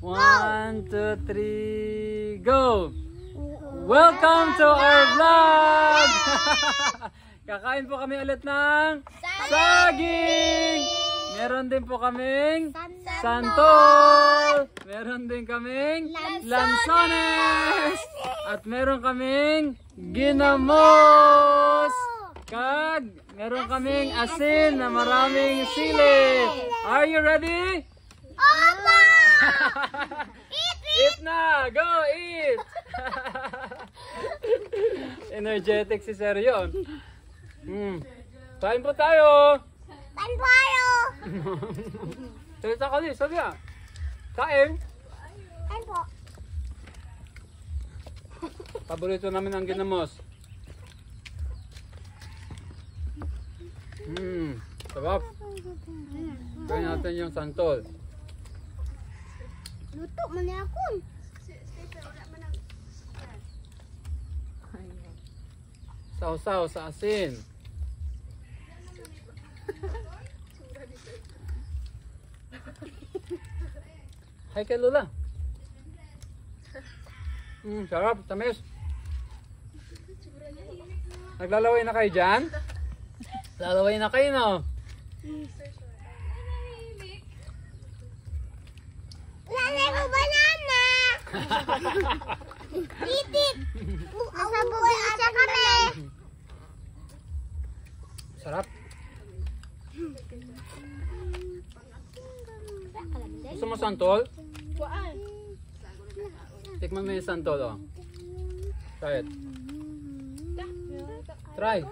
1, 2, 3, go! Welcome to our vlog! Kakain po kami ulit ng saging! Meron din po kaming santol! Meron din kaming lansones! At meron kaming ginamos! Kag meron kaming asin na maraming sili! Are you ready? Opo! Eat na! Go eat! Energetic si Sir yun. Kain po tayo! Kain tayo! Salita ka din, sabi ah. Kain! Kain po. Paborito namin ang ginamos. Sarap. Kain natin yung santol. Luto man niya ako. Sausaw sa asin. Hi kay Lola. Sarap, tamis. Naglalaway na kayo dyan? Lalaway na kayo, no? Lalay mo banana! Itik! Nasa buhay asa kami! Sarap. Gusto mo santol? Tikman mo yung santol, oh. Try it. Try.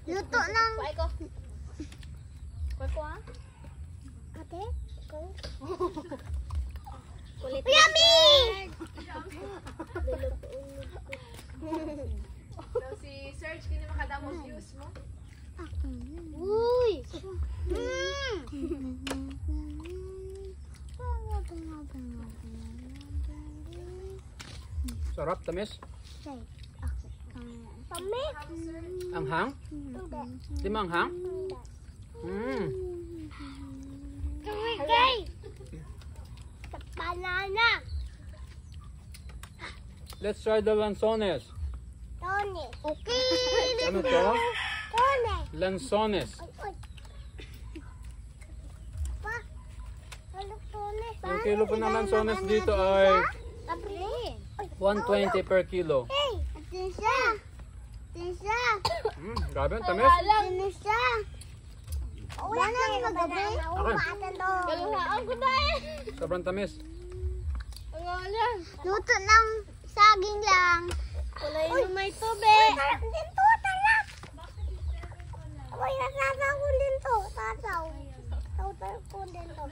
Luto ng... Ate? Yummy! Si Serge, kini makadamos views mo? Uy! Sarap, tamis. Pamit? Anghang? Di mo anghang? Kay! Banana! Let's try the lansones. Tony! Okay! Ano to? Tony! Lansones. Pa! Ano Tony? Ang kilo po ng lansones dito ay 120 per kilo. Hey! Atin siya! Grabe, ang tamis. Atin siya! Wala nang magabi. Kaluhaan ko na eh. Sobrang tamis. Luto ng saging lang. Kulay na may tubig. Uy, tarap din to, tarap. Uy, nasasaw ko din to. Sasaw. Sasaw ko din to.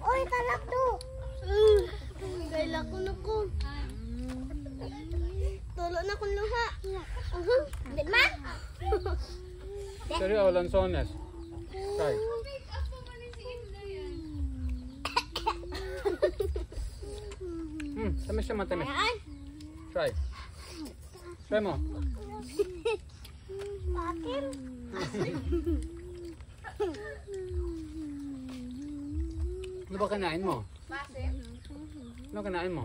Uy, tarap to. Kaila ko na ko. Tulo na kong luha. Di ba? Sorry, oh, lansones. Try. Tamis siya, matamis. Try. Try mo. Akin. Ano ba kinain mo? Ano kinain mo?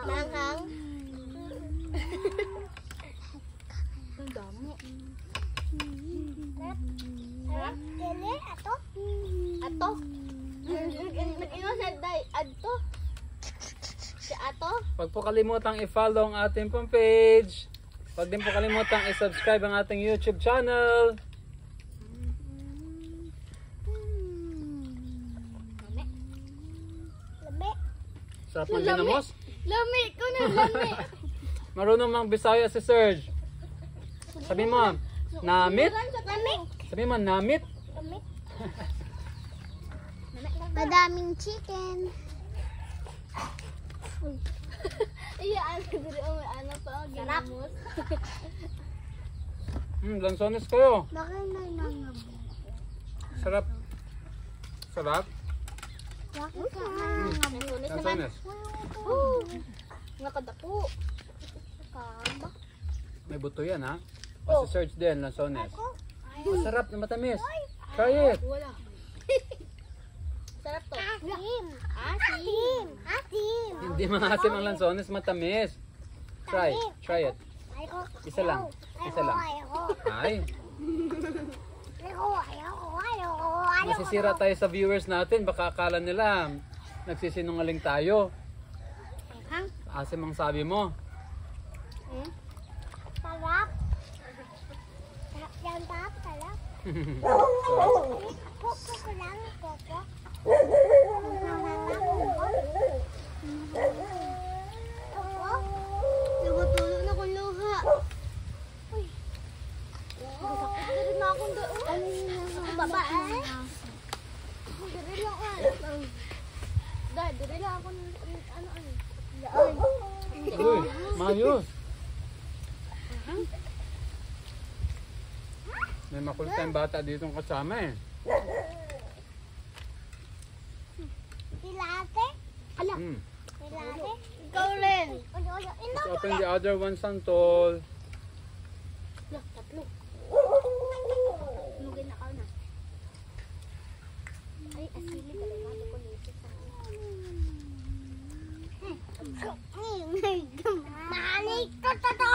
Manghang. Ang dami. Kili, ato. Ato. Mag-ino sa day. Ato. Si Ato. Huwag po kalimutang i-follow ang ating pong page. Huwag din po kalimutang i-subscribe ang ating YouTube channel. Labi. Sarap ng ginamos. Lami ko na, lami. Marunong mang Bisaya si Serge. Sabi mo, namit? Labi. Sabi mo, namit? Labi. Madaming chicken. Iyaan ko dito ang ano pa, ginamos. Lansones kayo. Bakit may mga Sarap. Sarap. Bakit ka mga Lansones. Nakadapo. Kaba. May buto yan ha. Masi-search din, lansones. Ako. Masarap na matamis. Try it. Wala. Sarap to. Asim. Asim. Asim. Hindi maasim ang lansones, matamis. Try it. Ayoko. Isa lang. Isa lang. Ayoko. Ay, Ayoko. masisira tayo sa viewers natin. Baka akala nila nagsisinungaling tayo. Asim ang sabi mo. Sarap. Sarap yan, Pap. Sarap. Koko ko lang. Koko. Nagutulog na kong luha. Uy. Sakit na rin na akong doon. Baba eh. Dire lang ako. Dahil dire lang ako ano. Uy, mayos. May makulit tayong bata ditong kasama eh. Pilate. Pilate. Ikaw rin. Let's open the other one, Santol. Tatlo. Lugay na ka na. Ay, asili talaga. Hindi ko naisip sa Manik ko to.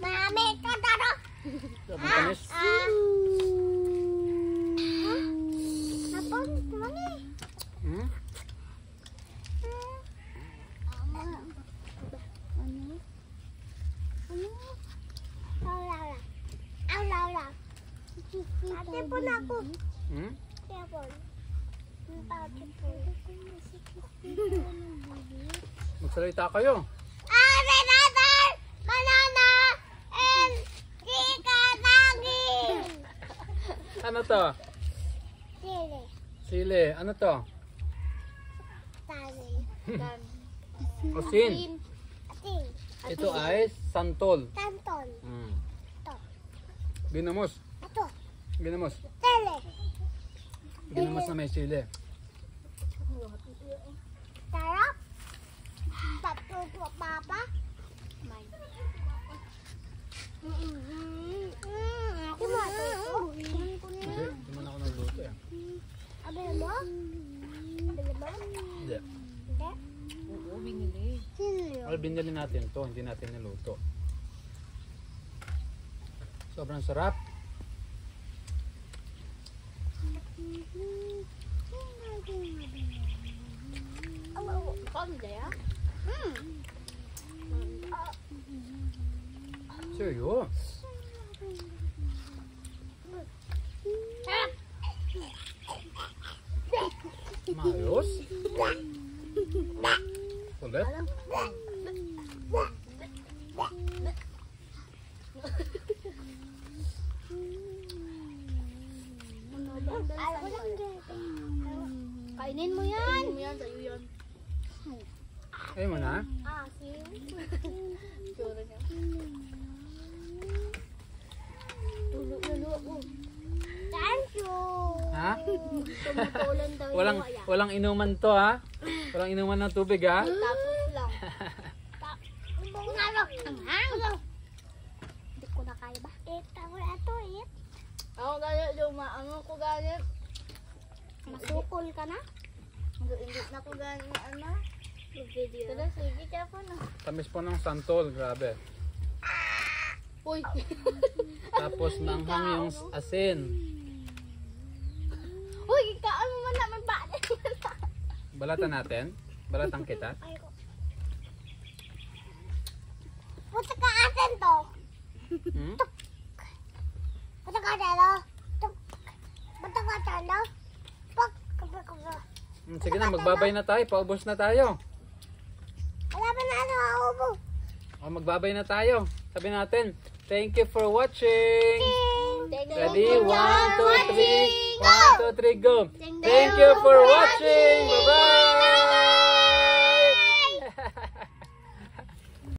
Manik ko to. Matamis. Apon, mani. Hmm? Aula. Ate po na ako. Hmm? Ate po. Ate po. Magsalita kayo. Another banana and chicken nugget. Ano to? Sili. Sili. Ano to? Tali. Asin. Ating. Ito ay santol. Tanton. Hmm. Ito. Ginamos. Ito. Ginamos. Tele. Ginamos na may sili. Sarap. Tatlo po, Papa. Tomato po. Hindi. Hindi man ako nagluto eh. Abel mo? Abel mo? Hindi. Hindi. Oo, binili. Sili. Well, binili natin to. Hindi natin niluto. Sobrang sarap. Pagdaya? Seryo. Mayos. Ulit. Ay, walang ganito. Kainin mo yan. Kainin mo yan, sa'yo yan. Ayun mo na. Asim. Tsura niya. Lulo ako. Thank you. Ha? Tumutulan daw yung Walang kaya. walang inuman to ha. Walang inuman ng tubig ha. Tapos lang. Ibang nalo. Hindi ko na kaya ba? Ako ito eh. Ako ganyan, ano ko ganyan. Masukol ka na? Hindi na ko ganyan, ano. Video. Tala, sige, kapo na. Tamis po ng santol. Grabe. Uy. Tapos manghang yung asin. Uy, kaan mo man naman ba? Balatan natin. Balatan kita. Ay ko. Puta ka atin to. Hmm? Puta ka dalo. Puta ka dalo. Pag. Sige na, magbabay na tayo. Paubos na tayo. Wala pa na ano ako po. O, magbabay na tayo. Sabi natin, thank you for watching. Ready? 1, 2, 3. 1, 2, 3, go. Thank you for watching. Bye-bye.